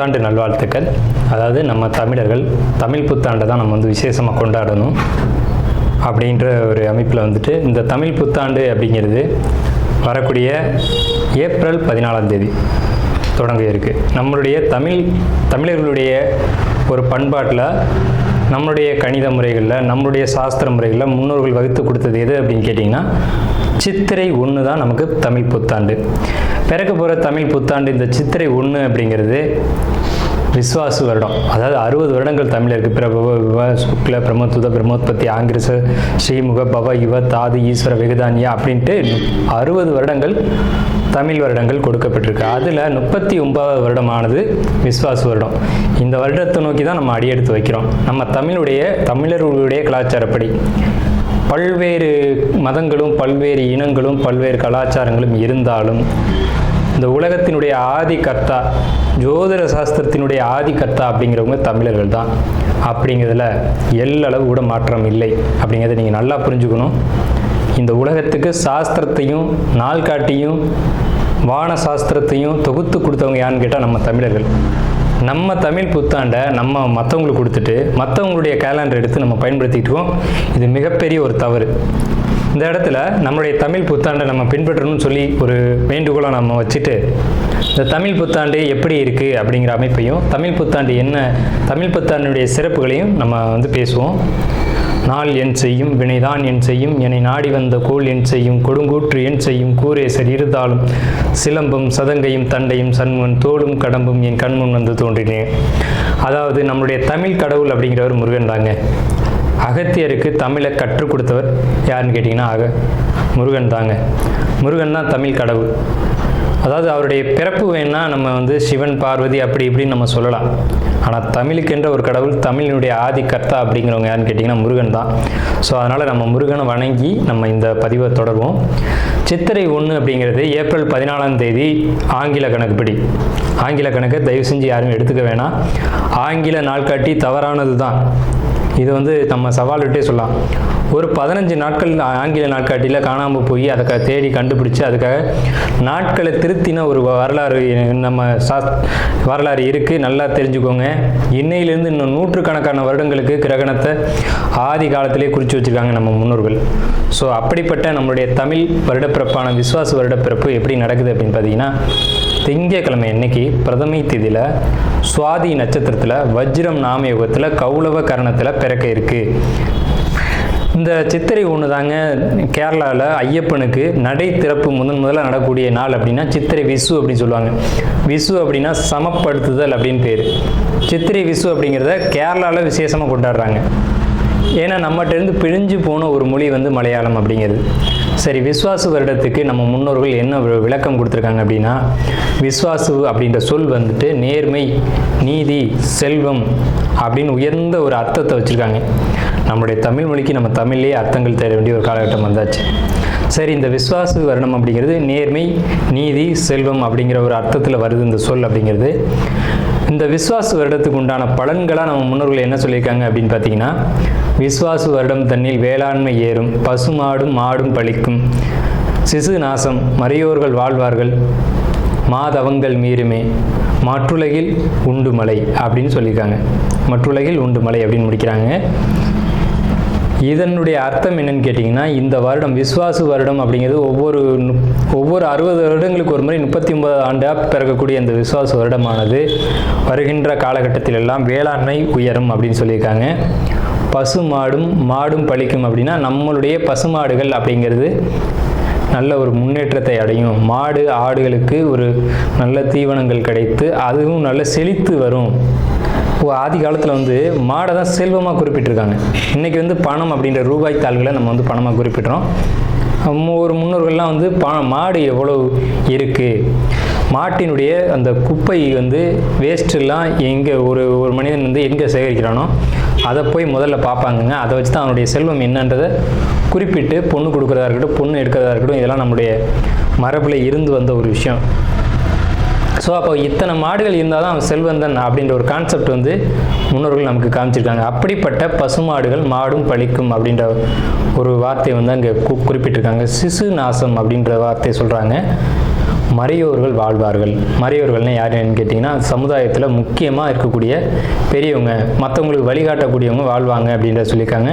புத்தாண்டு நல்வாழ்த்துக்கள். அதாவது நம்ம தமிழர்கள் தமிழ் புத்தாண்டை தான் நம்ம வந்து விசேஷமாக கொண்டாடணும் அப்படின்ற ஒரு அமைப்பில் வந்துட்டு இந்த தமிழ் புத்தாண்டு அப்படிங்கிறது வரக்கூடிய ஏப்ரல் 14 தொடங்க இருக்குது. நம்மளுடைய தமிழர்களுடைய ஒரு பண்பாட்டில், நம்மளுடைய கணித முறைகளில், நம்மளுடைய சாஸ்திர முறைகளில் முன்னோர்கள் வகுத்து கொடுத்தது எது அப்படின்னு கேட்டிங்கன்னா சித்திரை 1 தான் நமக்கு தமிழ் புத்தாண்டு. பிறக்க போகிற தமிழ் புத்தாண்டு இந்த சித்திரை 1 அப்படிங்கிறது விஸ்வாசு வருடம். அதாவது 60 வருடங்கள் தமிழருக்கு பிரபவ விவ சுக்ல பிரமோத்துத பிரம்மோத்பத்தி ஆங்கிரச ஸ்ரீமுக பவ யுவ தாது ஈஸ்வர வெகுதானியா அப்படின்ட்டு 60 வருடங்கள் தமிழ் வருடங்கள் கொடுக்கப்பட்டிருக்கு. அதில் 39வது வருடமானது விஸ்வாசு வருடம். இந்த வருடத்தை நோக்கி தான் நம்ம அடியெடுத்து வைக்கிறோம். நம்ம தமிழர்களுடைய கலாச்சாரப்படி பல்வேறு மதங்களும் பல்வேறு இனங்களும் பல்வேறு கலாச்சாரங்களும் இருந்தாலும் இந்த உலகத்தினுடைய ஆதி கர்த்தா, ஜோதிட சாஸ்திரத்தினுடைய ஆதி கர்த்தா அப்படிங்கிறவங்க தமிழர்கள் தான். அப்படிங்கிறதுல எல்லளவு கூட மாற்றம் இல்லை அப்படிங்கிறத நீங்கள் நல்லா புரிஞ்சுக்கணும். இந்த உலகத்துக்கு சாஸ்திரத்தையும் நாள்காட்டியும் வான சாஸ்திரத்தையும் தொகுத்து கொடுத்தவங்க யாருன்னு கேட்டால் நம்ம தமிழர்கள். நம்ம தமிழ் புத்தாண்டை நம்ம மற்றவங்களுக்கு கொடுத்துட்டு மற்றவங்களுடைய கேலண்டர் எடுத்து நம்ம பயன்படுத்திக்கிட்டோம். இது மிகப்பெரிய ஒரு தவறு. இந்த இடத்துல நம்மளுடைய தமிழ் புத்தாண்டை நம்ம பின்பற்றணும்னு சொல்லி ஒரு வேண்டுகோளை நம்ம வச்சுட்டு இந்த தமிழ் புத்தாண்டு எப்படி இருக்குது அப்படிங்கிற அமைப்பையும் தமிழ் புத்தாண்டு என்ன, தமிழ் புத்தாண்டுடைய சிறப்புகளையும் நம்ம வந்து பேசுவோம். நாள் என் செய்யும் வினைதான் என் செய்யும் என்னை நாடி வந்த கோள் என் செய்யும் கொடுங்கூற்று என் செய்யும் கூரேசர் இருந்தாலும் சிலம்பும் சதங்கையும் தண்டையும் சண்முன் தோளும் கடம்பும் என் கண்முன் வந்து தோன்றினேன். அதாவது நம்மளுடைய தமிழ் கடவுள் அப்படிங்கிறவர் முருகன் தாங்க. அகத்தியருக்கு தமிழை கற்றுக் கொடுத்தவர் யாருன்னு கேட்டிங்கன்னா முருகன் தாங்க. முருகன் தான் தமிழ் கடவுள். அதாவது அவருடைய பிறப்பு வேணால் நம்ம வந்து சிவன் பார்வதி அப்படி இப்படின்னு நம்ம சொல்லலாம். ஆனால் தமிழுக்கென்ற ஒரு கடவுள், தமிழினுடைய ஆதி கர்த்தா அப்படிங்கிறவங்க யாருன்னு கேட்டிங்கன்னா முருகன் தான். ஸோ அதனால் நம்ம முருகனை வணங்கி நம்ம இந்த பதிவை தொடர்வோம். சித்திரை 1 அப்படிங்கிறது ஏப்ரல் 14 ஆங்கில கணக்குப்படி. ஆங்கில கணக்கை தயவு செஞ்சு யாரும் எடுத்துக்க வேணாம். ஆங்கில நாள்காட்டி தவறானது தான். இது வந்து நம்ம சவால் விட்டே சொல்லலாம். ஒரு 15 நாட்கள் ஆங்கில நாட்காட்டியில் காணாமல் போய் அதை தேடி கண்டுபிடிச்சி அதுக்காக நாட்களை திருத்தின ஒரு வரலாறு நம்ம வரலாறு இருக்குது. நல்லா தெரிஞ்சுக்கோங்க. இன்னையிலேருந்து இன்னும் நூற்றுக்கணக்கான வருடங்களுக்கு கிரகணத்தை ஆதி காலத்திலே குறித்து வச்சுருக்காங்க நம்ம முன்னோர்கள். ஸோ அப்படிப்பட்ட நம்மளுடைய தமிழ் வருடப்பிறப்பான விஸ்வாச வருடப்பிறப்பு எப்படி நடக்குது அப்படின்னு பார்த்தீங்கன்னா, திங்கட்கிழமை அன்னைக்கு பிரதமை திதியில் சுவாதி நட்சத்திரத்தில் வஜ்ரம் நாமயோகத்தில் கௌளவ கரணத்தில் பிறக்க இருக்குது. இந்த சித்திரை 1 தாங்க கேரளாவில் ஐயப்பனுக்கு நடை திறப்பு முதல்ல நடக்கக்கூடிய நாள் அப்படின்னா சித்திரை விசு அப்படின்னு சொல்லுவாங்க. விசு அப்படின்னா சமப்படுத்துதல் அப்படின்னு பேர். சித்திரை விசு அப்படிங்கிறத கேரளாவில் விசேஷமாக கொண்டாடுறாங்க. ஏன்னா நம்மகிட்டேருந்து பிழிஞ்சு போன ஒரு மொழி வந்து மலையாளம் அப்படிங்கிறது. சரி, விஸ்வாசு வருடத்துக்கு நம்ம முன்னோர்கள் என்ன விளக்கம் கொடுத்துருக்காங்க அப்படின்னா, விஸ்வாசு அப்படின்ற சொல் வந்துட்டு நேர்மை, நீதி, செல்வம் அப்படின்னு உயர்ந்த ஒரு அர்த்தத்தை வச்சுருக்காங்க. நம்முடைய தமிழ் மொழிக்கு நம்ம தமிழ்லேயே அர்த்தங்கள் தேட வேண்டிய ஒரு காலகட்டம் வந்தாச்சு. சரி, இந்த விஸ்வாசு வருடம் அப்படிங்கிறது நேர்மை, நீதி, செல்வம் அப்படிங்கிற ஒரு அர்த்தத்தில் வருது இந்த சொல் அப்படிங்கிறது. இந்த விஸ்வாசு வருடத்துக்கு உண்டான பலன்களாக நம்ம முன்னோர்கள் என்ன சொல்லியிருக்காங்க அப்படின்னு பார்த்தீங்கன்னா, விஸ்வாசு வருடம் தன்னில் வேளாண்மை ஏறும், பசுமாடும் மாடும் பழிக்கும், சிசு நாசம், மறையோர்கள் வாழ்வார்கள், மாதவங்கள் மீறுமே, மற்றுலகில் உண்டு மலை அப்படின்னு சொல்லியிருக்காங்க. மற்றுலகில் உண்டு மலை அப்படின்னு முடிக்கிறாங்க. இதனுடைய அர்த்தம் என்னன்னு கேட்டிங்கன்னா, இந்த வருடம் விஸ்வாசு வருடம் அப்படிங்கிறது ஒவ்வொரு 60 வருடங்களுக்கு ஒரு முறை 39 ஆண்டாக பிறக்கக்கூடிய இந்த விஸ்வாசு வருடமானது வருகின்ற காலகட்டத்தில் எல்லாம் வேளாண்மை உயரும் அப்படின்னு சொல்லியிருக்காங்க. மாடும் பழிக்கும் அப்படின்னா நம்மளுடைய பசுமாடுகள் அப்படிங்கிறது நல்ல ஒரு முன்னேற்றத்தை அடையும். மாடு ஆடுகளுக்கு ஒரு நல்ல தீவனங்கள் கிடைத்து அதுவும் நல்ல செழித்து வரும். ஆதி காலத்தில் வந்து மாடை தான் செல்வமாக குறிப்பிட்டிருக்காங்க. இன்றைக்கி வந்து பணம் அப்படின்ற ரூபாய் தாள்களை நம்ம வந்து பணமாக குறிப்பிட்றோம். ஒரு முன்னோர்கள்லாம் வந்து மாடு எவ்வளோ இருக்குது, மாட்டினுடைய அந்த குப்பை வந்து வேஸ்ட்டெல்லாம் எங்கே ஒரு மனிதன் வந்து எங்கே சேகரிக்கிறானோ அதை போய் முதல்ல பார்ப்பாங்கங்க. அதை வச்சு தான் அவனுடைய செல்வம் என்னன்றதை குறிப்பிட்டு பொண்ணு கொடுக்குறதா இருக்கட்டும், பொண்ணு எடுக்கிறதா இருக்கட்டும், இதெல்லாம் நம்முடைய மரபில் இருந்து வந்த ஒரு விஷயம். ஸோ அப்போ இத்தனை மாடுகள் இருந்தால் தான் அவன் செல்வந்தன் அப்படின்ற ஒரு கான்செப்ட் வந்து முன்னோர்கள் நமக்கு காமிச்சிருக்காங்க. அப்படிப்பட்ட பசுமாடுகள் மாடும் பழிக்கும் அப்படின்ற ஒரு வார்த்தையை வந்து அங்கே குறிப்பிட்டிருக்காங்க. சிசு நாசம் அப்படின்ற வார்த்தையை சொல்கிறாங்க. மறையோர்கள் வாழ்வார்கள். மறையோர்கள்னால் யாருன்னு கேட்டிங்கன்னா சமுதாயத்தில் முக்கியமாக இருக்கக்கூடிய பெரியவங்க, மற்றவங்களுக்கு வழிகாட்டக்கூடியவங்க வாழ்வாங்க அப்படின்ற சொல்லியிருக்காங்க.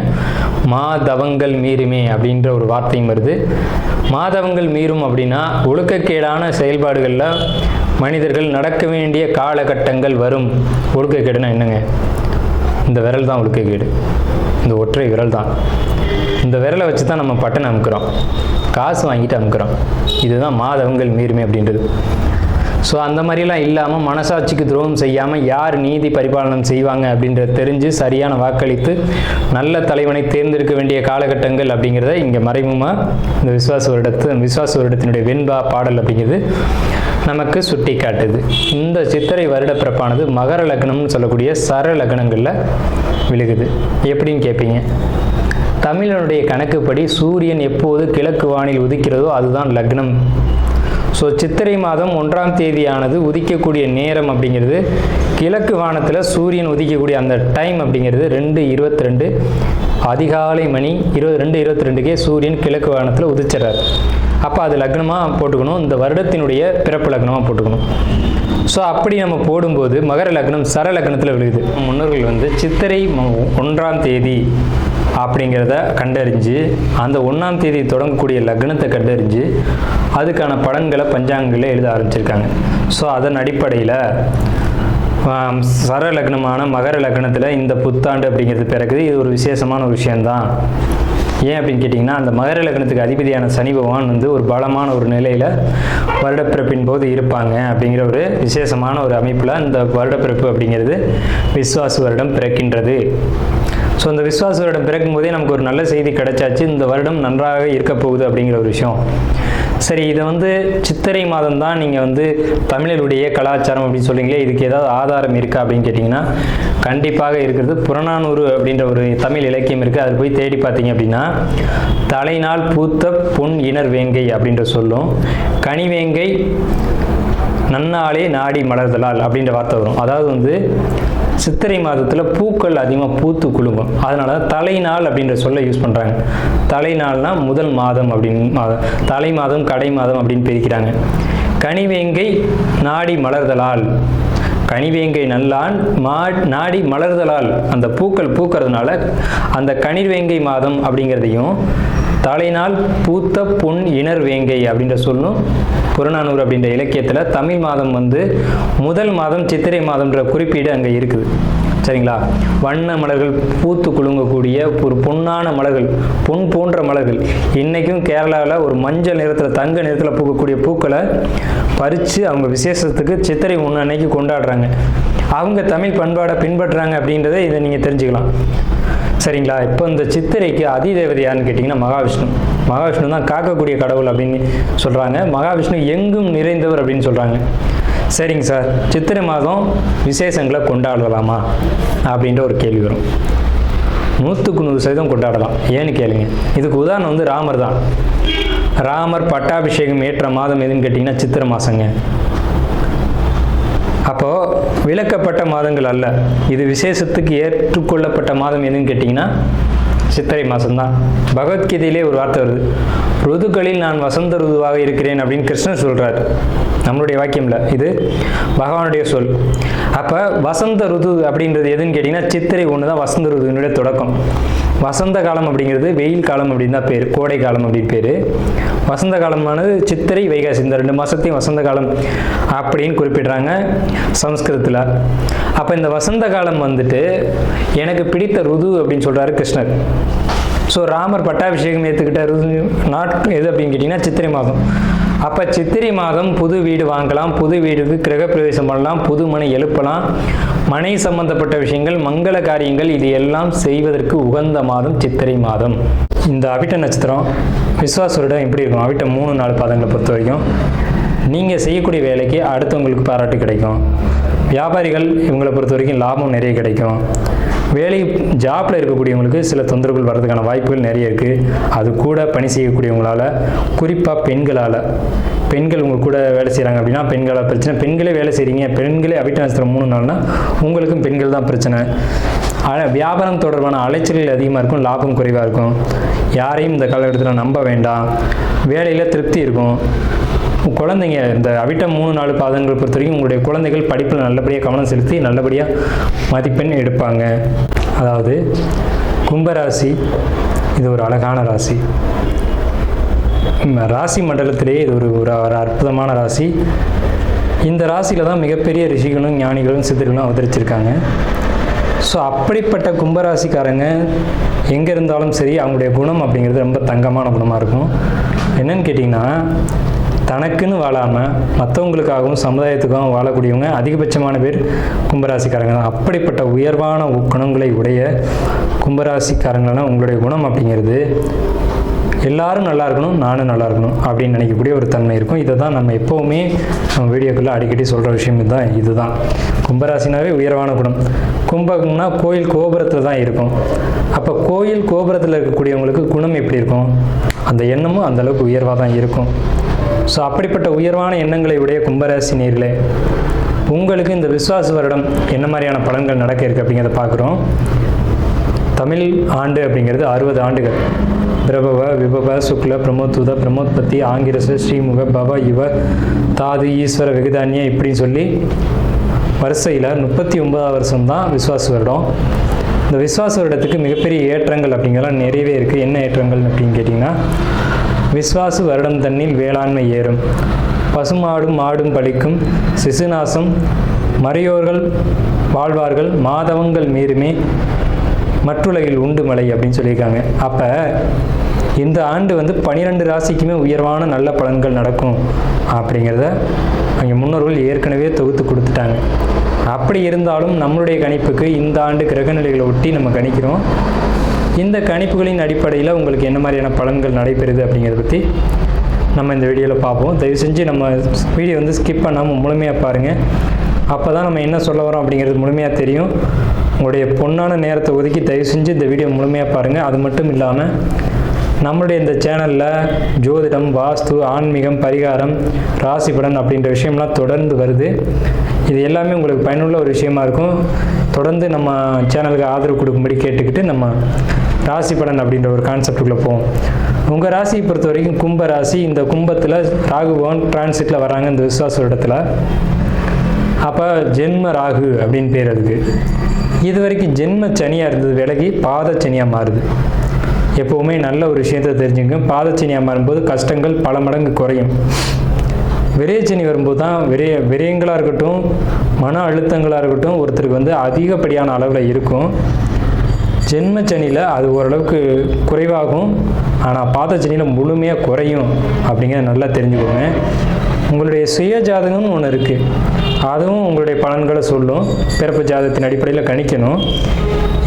மாதவங்கள் மீறுமே அப்படின்ற ஒரு வார்த்தையும் வருது. மாதவங்கள் மீறும் அப்படின்னா ஒழுக்கக்கேடான செயல்பாடுகளில் மனிதர்கள் நடக்க வேண்டிய காலகட்டங்கள் வரும். ஒழுக்கக்கேடுனா என்னங்க? இந்த விரல் தான் ஒழுக்கக்கேடு, இந்த ஒற்றை விரல் தான். இந்த விரலை வச்சு தான் நம்ம பட்டனை அமுக்கிறோம், காசு வாங்கிட்டு அமுக்கிறோம். இதுதான் மாதவங்கள் மீறுமே அப்படின்றது. ஸோ அந்த மாதிரிலாம் இல்லாமல் மனசாட்சிக்கு துரோகம் செய்யாமல் யார் நீதி பரிபாலனம் செய்வாங்க அப்படின்றத தெரிஞ்சு சரியான வாக்களித்து நல்ல தலைவனை தேர்ந்தெடுக்க வேண்டிய காலகட்டங்கள் அப்படிங்கிறத இங்கே மறைமுகமாக இந்த விசுவாச வருடத்தினுடைய வெண்பா பாடல் அப்படிங்கிறது நமக்கு சுட்டி காட்டுது. இந்த சித்திரை வருட பிறப்பானது மகர லக்னம்னு சொல்லக்கூடிய சர லக்னங்களில் விழுகுது. எப்படின்னு கேட்பீங்க? தமிழனுடைய கணக்குப்படி சூரியன் எப்போது கிழக்கு வானில் உதிக்கிறதோ அதுதான் லக்னம். ஸோ சித்திரை மாதம் 1ஆம் தேதியானது உதிக்கக்கூடிய நேரம் அப்படிங்கிறது கிழக்கு வானத்தில் சூரியன் உதிக்கக்கூடிய அந்த டைம் அப்படிங்கிறது 2:22 அதிகாலை மணி 2:22க்கே சூரியன் கிழக்கு வானத்தில் உதிச்சிடறாரு. அப்போ அது லக்னமாக போட்டுக்கணும், இந்த வருடத்தினுடைய பிறப்பு லக்னமாக போட்டுக்கணும். ஸோ அப்படி நம்ம போடும்போது மகர லக்னம் சர லக்னத்தில் விழுகுது. முன்னோர்கள் சித்திரை 1ஆம் தேதி அப்படிங்கிறத கண்டறிஞ்சு அந்த 1ஆம் தேதி தொடங்கக்கூடிய லக்னத்தை கண்டறிஞ்சு அதுக்கான பலன்களை பஞ்சாங்கங்களில் எழுத ஆரம்பிச்சிருக்காங்க. ஸோ அதன் அடிப்படையில் சர லக்னமான மகர லக்னத்தில் இந்த புத்தாண்டு அப்படிங்கிறது பிறகுது. இது ஒரு விசேஷமான ஒரு விஷயந்தான். ஏன் அப்படின்னு கேட்டிங்கன்னா, அந்த மகர லக்னத்துக்கு அதிபதியான சனி பகவான் ஒரு பலமான ஒரு நிலையில் வருடப்பிறப்பின் போது இருப்பாங்க அப்படிங்கிற ஒரு விசேஷமான ஒரு அமைப்பில் இந்த வருடப்பிறப்பு அப்படிங்கிறது விஸ்வாச வருடம் பிறக்கின்றது. ஸோ இந்த விஸ்வாச வருடம் பிறக்கும் போதே நமக்கு ஒரு நல்ல செய்தி கிடைச்சாச்சு, இந்த வருடம் நன்றாக இருக்க போகுது அப்படிங்கிற ஒரு விஷயம். சரி, இதை சித்திரை மாதம் தான் நீங்கள் தமிழருடைய கலாச்சாரம் அப்படின்னு சொல்றீங்களே, இதுக்கு ஏதாவது ஆதாரம் இருக்கா அப்படின்னு கேட்டிங்கன்னா கண்டிப்பாக இருக்கிறது. புறநானூறு அப்படின்ற ஒரு தமிழ் இலக்கியம் இருக்குது. அதில் போய் தேடி பார்த்தீங்க அப்படின்னா தலைநாள் பூத்த பொன் இணர் வேங்கை அப்படின்ற சொல்லும், கனிவேங்கை நன்னாளே நாடி மலர்தலால் அப்படின்ற வார்த்தை வரும். அதாவது சித்திரை மாதத்தில் பூக்கள் அதிகமாக பூத்து குலுங்கும். அதனால தலைநாள் அப்படின்ற சொல்ல யூஸ் பண்ணுறாங்க. தலைநாள்னா முதல் மாதம் அப்படின்னு, தலை மாதம் கடை மாதம் அப்படின்னு பிரிக்கிறாங்க. கனிவேங்கை நாடி மலர்தலால், கனிவேங்கை நல்லான் நாடி மலர்தலால், அந்த பூக்கள் பூக்கிறதுனால அந்த கனிவேங்கை மாதம் அப்படிங்கிறதையும் தலைநாள் பூத்த பொன் இணர் வேங்கை அப்படின்ற சொல்லும் புறநானூறு அப்படின்ற இலக்கியத்தில் தமிழ் மாதம் முதல் மாதம் சித்திரை மாதம்ன்ற குறிப்பீடு அங்கே இருக்குது. சரிங்களா? வண்ண மலர்கள் பூத்து குலுங்கக்கூடிய ஒரு பொன்னான மலர்கள், பொன் போன்ற மலர்கள். இன்றைக்கும் கேரளாவில் ஒரு மஞ்சள் நிறத்தில் தங்க நிறத்தில் பூக்கக்கூடிய பூக்களை பறித்து அவங்க விசேஷத்துக்கு சித்திரை 1 அன்னைக்கு கொண்டாடுறாங்க. அவங்க தமிழ் பண்பாடை பின்பற்றுறாங்க அப்படின்றத இதை நீங்கள் தெரிஞ்சுக்கலாம். சரிங்களா? இப்போ இந்த சித்திரைக்கு அதிதேவதை யாருன்னு கேட்டிங்கன்னா மகாவிஷ்ணு. மகாவிஷ்ணு தான் காக்கக்கூடிய கடவுள் அப்படின்னு சொல்கிறாங்க. மகாவிஷ்ணு எங்கும் நிறைந்தவர் அப்படின்னு சொல்கிறாங்க. சரிங்க சார், சித்திரை மாதம் விசேஷங்களை கொண்டாடலாமா அப்படின்ற ஒரு கேள்வி வரும். 100% கொண்டாடலாம். ஏன்னு கேளுங்க. இதுக்கு உதாரணம் ராமர் தான். ராமர் பட்டாபிஷேகம் ஏற்ற மாதம் எதுன்னு கேட்டிங்கன்னா சித்திரை மாதங்க. அப்போது விலக்கப்பட்ட மாதங்கள் அல்ல, இது விசேஷத்துக்கு ஏற்றுக்கொள்ளப்பட்ட மாதம் எதுன்னு கேட்டிங்கன்னா சித்திரை மாதம்தான். பகவத்கீதையிலே ஒரு வார்த்தை வருது, ருதுக்களில் நான் வசந்த ருதுவாக இருக்கிறேன் அப்படின்னு கிருஷ்ணன் சொல்கிறார். நம்மளுடைய வாக்கியம்ல, இது பகவானுடைய சொல். அப்போ வசந்த ருது அப்படின்றது எதுன்னு கேட்டிங்கன்னா சித்திரை 1 தான் வசந்த ருதுனுடைய தொடக்கம். வசந்த காலம் அப்படிங்கிறது வெயில் காலம் அப்படின்னு தான் பேர், கோடை காலம் அப்படின்னு பேர். வசந்த காலமானது சித்திரை வைகாசி, இந்த 2 மாதத்தையும் வசந்த காலம் அப்படின்னு குறிப்பிடுறாங்க சமஸ்கிருதத்தில். அப்போ இந்த வசந்த காலம் எனக்கு பிடித்த ருது அப்படின்னு சொல்கிறாரு கிருஷ்ணர். ஸோ ராமர் பட்டாபிஷேகம் ஏற்றுக்கிட்ட நாட்கள் எது அப்படின்னு கேட்டிங்கன்னா சித்திரை மாதம். அப்போ சித்திரை மாதம் புது வீடு வாங்கலாம், புது வீடுக்கு கிரகப்பிரவேசம் பண்ணலாம், புது மனை எழுப்பலாம், மனை சம்பந்தப்பட்ட விஷயங்கள், மங்கள காரியங்கள், இது எல்லாம் செய்வதற்கு உகந்த மாதம் சித்திரை மாதம். இந்த அவிட்ட நட்சத்திரம் விஸ்வாசருடன் எப்படி இருக்கும்? அவிட்ட 3-4 பாதங்களை பொறுத்த வரைக்கும் நீங்கள் செய்யக்கூடிய வேலைக்கு அடுத்தவங்களுக்கு பாராட்டு கிடைக்கும். வியாபாரிகள் இவங்களை பொறுத்த வரைக்கும் லாபம் நிறைய கிடைக்கும். வேலை ஜாப்பில் இருக்கக்கூடியவங்களுக்கு சில தொந்தரவுகள் வர்றதுக்கான வாய்ப்புகள் நிறைய இருக்குது. அது கூட பணி செய்யக்கூடியவங்களால், குறிப்பாக பெண்கள் உங்கள் கூட வேலை செய்கிறாங்க அப்படின்னா பெண்களால் பிரச்சனை. பெண்களே வேலை செய்கிறீங்க, பெண்களே அவிட்ட நட்சத்திரம் 3 நாள்னா உங்களுக்கும் பெண்கள் தான் பிரச்சனை. வியாபாரம் தொடர்பான அலைச்சல்கள் அதிகமாக இருக்கும், லாபம் குறைவாக இருக்கும். யாரையும் இந்த காலகட்டத்தில் நம்ப வேண்டாம். வேலையில் திருப்தி இருக்கும். குழந்தைங்க இந்த அவிட்டம் 3-4 பாதங்கள் பொறுத்த வரைக்கும் உங்களுடைய குழந்தைகள் படிப்பில் நல்லபடியாக கவனம் செலுத்தி நல்லபடியாக மதிப்பெண் எடுப்பாங்க. அதாவது கும்பராசி இது ஒரு அழகான ராசி. ராசி மண்டலத்திலேயே இது ஒரு அற்புதமான ராசி. இந்த ராசியில் தான் மிகப்பெரிய ரிஷிகளும் ஞானிகளும் சித்தர்களும் அவதரிச்சிருக்காங்க. ஸோ அப்படிப்பட்ட கும்பராசிக்காரங்க எங்கே இருந்தாலும் சரி அவங்களுடைய குணம் அப்படிங்கிறது ரொம்ப தங்கமான குணமாக இருக்கும். என்னன்னு கேட்டிங்கன்னா, தனக்குன்னு வாழாமல் மற்றவங்களுக்காகவும் சமுதாயத்துக்காகவும் வாழக்கூடியவங்க அதிகபட்சமான பேர் கும்பராசிக்காரங்க தான். அப்படிப்பட்ட உயர்வான குணங்களை உடைய கும்பராசிக்காரங்களான உங்களுடைய குணம் அப்படிங்கிறது எல்லாரும் நல்லா இருக்கணும், நானும் நல்லா இருக்கணும் அப்படின்னு நினைக்கக்கூடிய ஒரு தன்மை இருக்கும். இதை தான் நம்ம எப்போவுமே நம்ம வீடியோக்குள்ளே அடிக்கடி சொல்கிற விஷயம் இதுதான். கும்பராசினாவே உயர்வான குணம். கும்பம்னா கோயில் கோபுரத்தில் தான் இருக்கும். அப்போ கோயில் கோபுரத்தில் இருக்கக்கூடியவங்களுக்கு குணம் எப்படி இருக்கும்? அந்த எண்ணமும் அந்தளவுக்கு உயர்வாக தான் இருக்கும். ஸோ அப்படிப்பட்ட உயர்வான எண்ணங்களை உடைய கும்பராசி நேயர்களே, உங்களுக்கு இந்த விஸ்வாச வருடம் என்ன மாதிரியான பலன்கள் நடக்க இருக்குது அப்படிங்கிறத பார்க்குறோம். தமிழ் ஆண்டு அப்படிங்கிறது 60 ஆண்டுகள். பிரபவ, விபவ, சுக்ல, பிரமோத்துத, பிரமோத்பத்தி, ஆங்கிரச, ஸ்ரீமுக, பவ, இவ, தாது, ஈஸ்வர, வெகுதானிய இப்படின்னு சொல்லி வரிசையில் 39வது வருஷம் தான் விஸ்வாச வருடம். இந்த விஸ்வாச வருடத்துக்கு மிகப்பெரிய ஏற்றங்கள் அப்படிங்கிறலாம் நிறையவே இருக்குது. என்ன ஏற்றங்கள் அப்படின்னு கேட்டிங்கன்னா, விஸ்வாச வருடம் தன்னில் வேளாண்மை ஏறும், பசுமாடும் மாடும் பலிக்கும், சிசுநாசம், மறையோர்கள் வாழ்வார்கள், மாதவங்கள் மீறுமே, மற்றுலகில் உண்டு மலை அப்படின்னு சொல்லியிருக்காங்க. அப்போ இந்த ஆண்டு 12 ராசிக்குமே உயர்வான நல்ல பலன்கள் நடக்கும் அப்படிங்கிறத அங்கே முன்னோர்கள் ஏற்கனவே தொகுத்து கொடுத்துட்டாங்க. அப்படி இருந்தாலும் நம்மளுடைய கணிப்புக்கு இந்த ஆண்டு கிரகநிலைகளை ஒட்டி நம்ம கணிக்கிறோம். இந்த கணிப்புகளின் அடிப்படையில் உங்களுக்கு என்ன மாதிரியான பலன்கள் நடைபெறுது அப்படிங்கிறத பற்றி நம்ம இந்த வீடியோவில் பார்ப்போம். தயவு செஞ்சு நம்ம வீடியோ ஸ்கிப் பண்ணாமல் முழுமையாக பாருங்கள். அப்போ தான் நம்ம என்ன சொல்ல வரோம் அப்படிங்கிறது முழுமையாக தெரியும். உங்களுடைய பொன்னான நேரத்தை ஒதுக்கி தயவு செஞ்சு இந்த வீடியோ முழுமையாக பாருங்கள். அது மட்டும் இல்லாமல் நம்மளுடைய இந்த சேனலில் ஜோதிடம், வாஸ்து, ஆன்மீகம், பரிகாரம், ராசி பலன் அப்படின்ற விஷயம்லாம் தொடர்ந்து வருது. இது எல்லாமே உங்களுக்கு பயனுள்ள ஒரு விஷயமா இருக்கும். தொடர்ந்து நம்ம சேனலுக்கு ஆதரவு கொடுக்கும்படி கேட்டுக்கிட்டு நம்ம ராசி பலன் அப்படின்ற ஒரு கான்செப்டுக்குள்ளே போவோம். உங்கள் ராசியை பொறுத்த வரைக்கும் கும்ப ராசி. இந்த கும்பத்தில் ராகு பகவான் டிரான்சிட்டில் வராங்க இந்த விஸ்வாச வருடத்தில். அப்போ ஜென்ம ராகு அப்படின்னு பேர் அதுக்கு. இது வரைக்கும் ஜென்ம சனியாக இருந்தது விலகி பாத சனியாக மாறுது. எப்போவுமே நல்ல ஒரு விஷயத்தை தெரிஞ்சுங்க. பாத சனியாக மாறும்போது கஷ்டங்கள் பல மடங்கு குறையும். விரயச்சனி வரும்போது தான் விரயங்களாக இருக்கட்டும், மன அழுத்தங்களாக இருக்கட்டும் ஒருத்தருக்கு அதிகப்படியான அளவில் இருக்கும். ஜென்மச்சனியில் அது ஓரளவுக்கு குறைவாகும், ஆனால் பாதச்சனியில் முழுமையாக குறையும் அப்படிங்கிறத நல்லா தெரிஞ்சுக்கோங்க. உங்களுடைய சுய ஜாதகம்னு ஒன்று இருக்குது, அதுவும் உங்களுடைய பலன்களை சொல்லும். பிறப்பு ஜாதகத்தின் அடிப்படையில் கணிக்கணும்.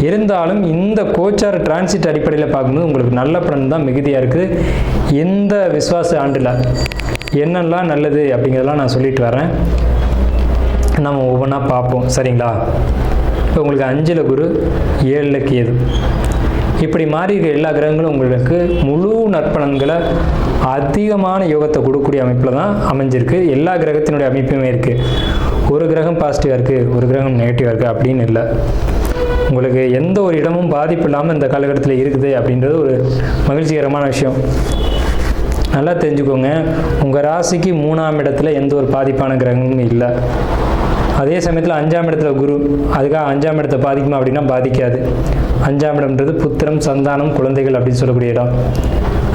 இருந்தாலும் இந்த கோச்சார டிரான்சிட் அடிப்படையில் பார்க்கும்போது உங்களுக்கு நல்ல பலன் தான் மிகுதியாக இருக்குது. இந்த விஸ்வாச ஆண்டில் என்னெல்லாம் நல்லது அப்படிங்கிறதெல்லாம் நான் சொல்லிட்டு வரேன். நம்ம ஒவ்வொன்றா பார்ப்போம், சரிங்களா? இப்போ உங்களுக்கு 5ல் குரு, 7ல் கேது, இப்படி மாறி இருக்க எல்லா கிரகங்களும் உங்களுக்கு முழு நற்பலன்களை அதிகமான யோகத்தை கொடுக்கக்கூடிய அமைப்பில் தான் அமைஞ்சிருக்கு. எல்லா கிரகத்தினுடைய அமைப்புமே இருக்குது. ஒரு கிரகம் பாசிட்டிவாக இருக்குது, ஒரு கிரகம் நெகட்டிவாக இருக்குது அப்படின்னு இல்லை. உங்களுக்கு எந்த ஒரு இடமும் பாதிப்பு இல்லாமல் இந்த காலகட்டத்தில் இருக்குது அப்படின்றது ஒரு மகிழ்ச்சிகரமான விஷயம். நல்லா தெரிஞ்சுக்கோங்க. உங்கள் ராசிக்கு 3ஆம் இடத்துல எந்த ஒரு பாதிப்பான கிரகமும் இல்லை. அதே சமயத்தில் 5ஆம் இடத்துல குரு, அதுக்காக 5ஆம் இடத்தை பாதிக்குமா அப்படின்னா பாதிக்காது. 5ஆம் இடம்ன்றது புத்திரம், சந்தானம், குழந்தைகள் அப்படின்னு சொல்லக்கூடிய இடம்.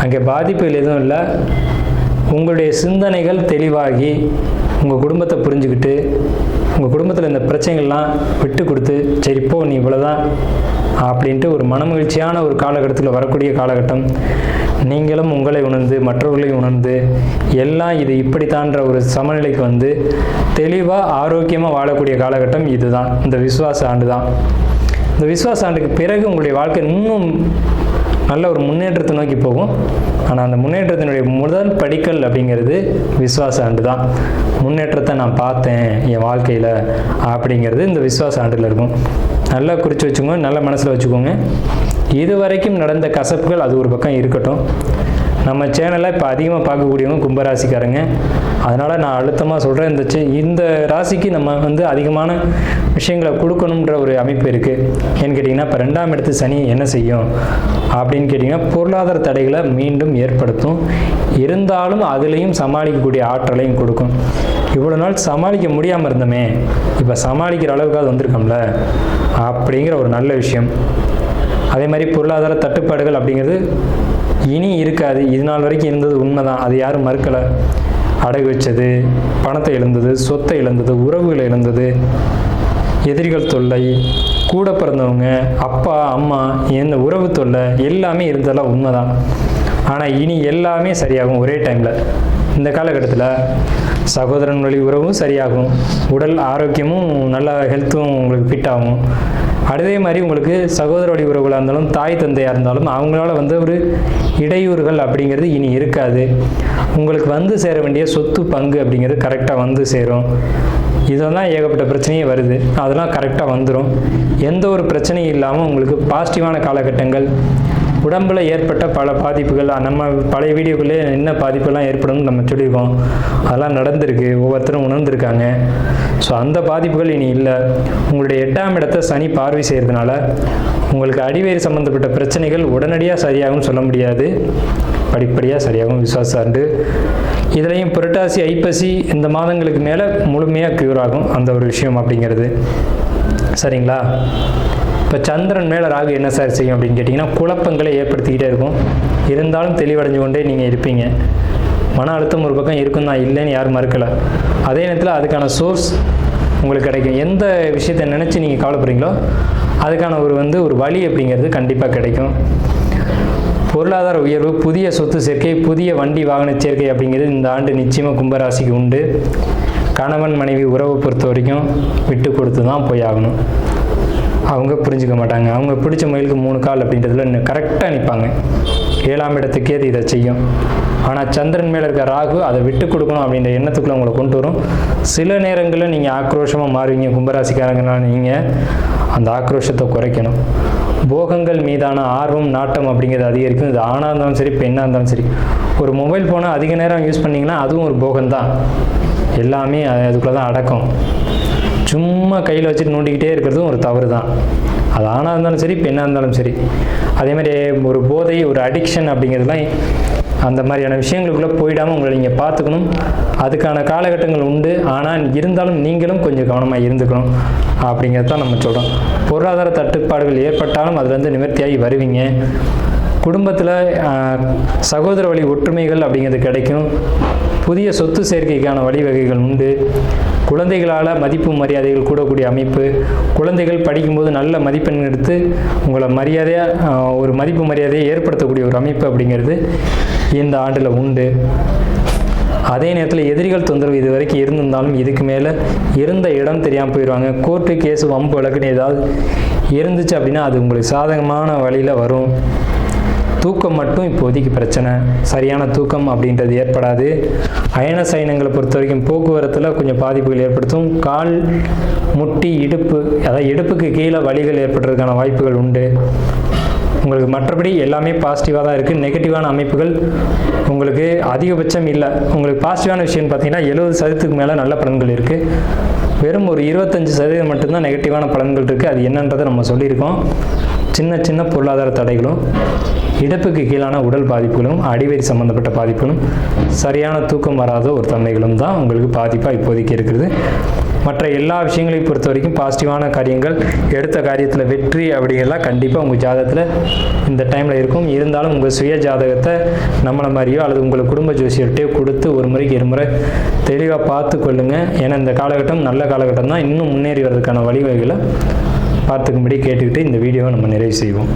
அங்கே பாதிப்புகள் எதுவும் இல்லை. உங்களுடைய சிந்தனைகள் தெளிவாகி உங்கள் குடும்பத்தை புரிஞ்சுக்கிட்டு உங்கள் குடும்பத்தில் இந்த பிரச்சனைகள்லாம் விட்டு கொடுத்து சரி போ நீ இவ்வளோதான் அப்படின்ட்டு ஒரு மனமகிழ்ச்சியான ஒரு காலகட்டத்தில் வரக்கூடிய காலகட்டம். நீங்களும் உங்களை உணர்ந்து மற்றவர்களையும் உணர்ந்து எல்லாம் இது இப்படித்தான்ற ஒரு சமநிலைக்கு தெளிவாக ஆரோக்கியமாக வாழக்கூடிய காலகட்டம் இதுதான், இந்த விஸ்வாச ஆண்டு தான். இந்த விஸ்வாச ஆண்டுக்கு பிறகு உங்களுடைய வாழ்க்கை இன்னும் நல்ல ஒரு முன்னேற்றத்தை நோக்கி போகும். ஆனால் அந்த முன்னேற்றத்தினுடைய முதல் படிக்கல் அப்படிங்கிறது விஸ்வாச ஆண்டு தான். முன்னேற்றத்தை நான் பார்த்தேன் என் வாழ்க்கையில் அப்படிங்கிறது இந்த விஸ்வாச ஆண்டில் இருக்கும். நல்லா குறித்து வச்சுக்கோங்க, நல்ல மனசில் வச்சுக்கோங்க. இது வரைக்கும் நடந்த கசப்புகள் அது ஒரு பக்கம் இருக்கட்டும். நம்ம சேனலை இப்போ அதிகமாக பார்க்கக்கூடியவங்க கும்பராசிக்காரங்க. அதனால் நான் அழுத்தமாக சொல்கிறேன், இந்த ராசிக்கு நம்ம வந்து அதிகமான விஷயங்களை கொடுக்கணுன்ற ஒரு அமைப்பு இருக்குது. ஏன்னு கேட்டிங்கன்னா, இப்போ 2ஆம் இடத்து சனி என்ன செய்யும் அப்படின்னு கேட்டிங்கன்னா, பொருளாதார தடைகளை மீண்டும் ஏற்படுத்தும். இருந்தாலும் அதுலேயும் சமாளிக்கக்கூடிய ஆற்றலையும் கொடுக்கும். இவ்வளோ நாள் சமாளிக்க முடியாமல் இருந்தோமே, இப்போ சமாளிக்கிற அளவுக்காவது வந்திருக்கோம்ல அப்படிங்கிற ஒரு நல்ல விஷயம். அதே மாதிரி பொருளாதார தட்டுப்பாடுகள் அப்படிங்கிறது இனி இருக்காது. இது நாள் வரைக்கும் இருந்தது உண்மைதான், அது யாரும் மறுக்கலை. அடகு வச்சது, பணத்தை இழந்தது, சொத்தை இழந்தது, உறவுகளை இழந்தது, எதிரிகள் தொல்லை, கூட பிறந்தவங்க, அப்பா அம்மா, இந்த உறவு தொல்லை எல்லாமே இருந்ததெல்லாம் உண்மைதான். ஆனால் இனி எல்லாமே சரியாகும் ஒரே டைமில். இந்த காலகட்டத்தில் சகோதரன் வழி உறவும் சரியாகும், உடல் ஆரோக்கியமும் நல்லா ஹெல்த்தும் உங்களுக்கு ஃபிட் ஆகும். அதே மாதிரி உங்களுக்கு சகோதர வழி உறவுகளாக இருந்தாலும் தாய் தந்தையாக இருந்தாலும் அவங்களால வந்து ஒரு இடையூறுகள் அப்படிங்கிறது இனி இருக்காது. உங்களுக்கு வந்து சேர வேண்டிய சொத்து பங்கு அப்படிங்கிறது கரெக்டாக வந்து சேரும். இதெல்லாம் ஏகப்பட்ட பிரச்சனையே வருது, அதெல்லாம் கரெக்டாக வந்துடும். எந்த ஒரு பிரச்சனையும் இல்லாமல் உங்களுக்கு பாசிட்டிவான காலகட்டங்கள். உடம்பில் ஏற்பட்ட பல பாதிப்புகள் நம்ம பழைய வீடியோக்குள்ளே என்ன பாதிப்புலாம் ஏற்படும்னு நம்ம சொல்லியிருக்கோம். அதெல்லாம் நடந்திருக்கு, ஒவ்வொருத்தரும் உணர்ந்திருக்காங்க. ஸோ அந்த பாதிப்புகள் இனி இல்லை. உங்களுடைய 8ஆம் இடத்தை சனி பார்வை செய்கிறதுனால உங்களுக்கு அடிவேறு சம்மந்தப்பட்ட பிரச்சனைகள் உடனடியாக சரியாகும்னு சொல்ல முடியாது, படிப்படியாக சரியாகும். விசுவாசாண்டு இதுலேயும் புரட்டாசி ஐப்பசி இந்த மாதங்களுக்கு மேலே முழுமையாக க்யூர் ஆகும் அந்த ஒரு விஷயம் அப்படிங்கிறது. சரிங்களா? இப்போ சந்திரன் மேலே ராகு என்ன சார் செய்யும் அப்படின்னு கேட்டிங்கன்னா, குழப்பங்களை ஏற்படுத்திக்கிட்டே இருக்கும். இருந்தாலும் தெளிவடைஞ்சு கொண்டே நீங்கள் இருப்பீங்க. மன அழுத்தம் ஒரு பக்கம் இருக்கும் தான், இல்லைன்னு யாரும் மறுக்கலை. அதே நேரத்தில் அதுக்கான சோர்ஸ் உங்களுக்கு கிடைக்கும். எந்த விஷயத்தை நினச்சி நீங்கள் கவலைப்படுறீங்களோ அதுக்கான ஒரு வழி அப்படிங்கிறது கண்டிப்பாக கிடைக்கும். பொருளாதார உயர்வு, புதிய சொத்து சேர்க்கை, புதிய வண்டி வாகன சேர்க்கை அப்படிங்கிறது இந்த ஆண்டு நிச்சயமாக கும்பராசிக்கு உண்டு. கணவன் மனைவி உறவை பொறுத்த வரைக்கும் விட்டு கொடுத்து தான் போய் ஆகணும். அவங்க புரிஞ்சுக்க மாட்டாங்க. அவங்க பிடிச்ச மயிலுக்கு 3 கால் அப்படின்றதுல இன்னும் கரெக்டாக நிற்பாங்க. 7ஆம் இடத்துக்கே அது இதை செய்யும். ஆனால் சந்திரன் மேலே இருக்க ராகு அதை விட்டு கொடுக்கணும் அப்படின்ற எண்ணத்துக்குள்ளே உங்களை கொண்டு வரும். சில நேரங்களில் நீங்கள் ஆக்ரோஷமாக மாறுவீங்க. கும்பராசிக்காரங்கனால நீங்கள் அந்த ஆக்ரோஷத்தை குறைக்கணும். போகங்கள் மீதான ஆர்வம் நாட்டம் அப்படிங்கிறது அதிகரிக்கும். இது ஆணாக இருந்தாலும் சரி, பெண்ணாக இருந்தாலும் சரி. ஒரு மொபைல் ஃபோனை அதிக நேரம் யூஸ் பண்ணிங்கன்னா அதுவும் ஒரு போகம்தான். எல்லாமே அதுக்குள்ளே தான் அடக்கம். சும்மா கையில் வச்சுட்டு நோண்டிக்கிட்டே இருக்கிறதும் ஒரு தவறு தான். அது ஆணாக இருந்தாலும் சரி, பெண்ணாக இருந்தாலும் சரி. அதே மாதிரி ஒரு போதை, ஒரு அடிக்ஷன் அப்படிங்கிறதுலாம் அந்த மாதிரியான விஷயங்களுக்குள்ளே போயிடாமல் உங்களை நீங்கள் பார்த்துக்கணும். அதுக்கான காலகட்டங்கள் உண்டு. ஆனால் இருந்தாலும் நீங்களும் கொஞ்சம் கவனமாக இருந்துக்கணும் அப்படிங்கிறது தான் நம்ம சொல்கிறோம். பொருளாதார தட்டுப்பாடுகள் ஏற்பட்டாலும் அதுலேருந்து நிவர்த்தியாகி வருவீங்க. குடும்பத்தில் சகோதர வழி ஒற்றுமைகள் அப்படிங்கிறது கிடைக்கும். புதிய சொத்து சேர்க்கைக்கான வழிவகைகள் உண்டு. குழந்தைகளால் மதிப்பு மரியாதைகள் கூடக்கூடிய அமைப்பு. குழந்தைகள் படிக்கும்போது நல்ல மதிப்பெண் எடுத்து உங்களை மரியாதையாக ஒரு மதிப்பு மரியாதையை ஏற்படுத்தக்கூடிய ஒரு அமைப்பு அப்படிங்கிறது இந்த ஆண்டில் உண்டு. அதே நேரத்தில் எதிரிகள் தொந்தரவு இது வரைக்கும் இருந்திருந்தாலும் இதுக்கு மேலே இருந்த இடம் தெரியாமல் போயிடுவாங்க. கோர்ட்டு கேஸு வம்பு வழக்குன்னு ஏதாவது இருந்துச்சு அப்படின்னா அது உங்களுக்கு சாதகமான வழியில் வரும். தூக்கம் மட்டும் இப்போதைக்கு பிரச்சனை. சரியான தூக்கம் அப்படின்றது ஏற்படாது. அயன சயனங்களை பொறுத்த வரைக்கும் போக்குவரத்தில் கொஞ்சம் பாதிப்புகள் ஏற்படுத்தும். கால், முட்டி, இடுப்பு, அதாவது இடுப்புக்கு கீழே வலிகள் ஏற்படுறதுக்கான வாய்ப்புகள் உண்டு. உங்களுக்கு மற்றபடி எல்லாமே பாசிட்டிவாக தான் இருக்குது. நெகட்டிவான அமைப்புகள் உங்களுக்கு அதிகபட்சம் இல்லை. உங்களுக்கு பாசிட்டிவான விஷயம்னு பார்த்தீங்கன்னா 70% மேலே நல்ல பலன்கள் இருக்குது. வெறும் ஒரு 25% மட்டும்தான் நெகட்டிவான பலன்கள் இருக்குது. அது என்னன்றதை நம்ம சொல்லியிருக்கோம். சின்ன சின்ன பொருளாதார தடைகளும், இடுப்புக்கு கீழான உடல் பாதிப்புகளும், அடிவயிறு சம்மந்தப்பட்ட பாதிப்புகளும், சரியான தூக்கம் வராத ஒரு தன்மைகளும் தான் உங்களுக்கு பாதிப்பாக இப்போதைக்கு இருக்கிறது. மற்ற எல்லா விஷயங்களையும் பொறுத்த வரைக்கும் பாசிட்டிவான காரியங்கள், எடுத்த காரியத்தில் வெற்றி அப்படிங்கிறலாம் கண்டிப்பாக உங்கள் ஜாதகத்தில் இந்த டைமில் இருக்கும். இருந்தாலும் உங்கள் சுய ஜாதகத்தை நம்மளை மாதிரியோ அல்லது உங்கள் குடும்ப ஜோசியர்கிட்டையோ கொடுத்து ஒரு முறைக்கு 2 முறை தெளிவாக பார்த்து கொள்ளுங்கள். ஏன்னா இந்த காலகட்டம் நல்ல காலகட்டம் தான். இன்னும் முன்னேறி வர்றதுக்கான வழிவகைகளை பார்த்துக்கும்படி கேட்டுக்கிட்டு இந்த வீடியோவை நம்ம நிறைவு செய்வோம்.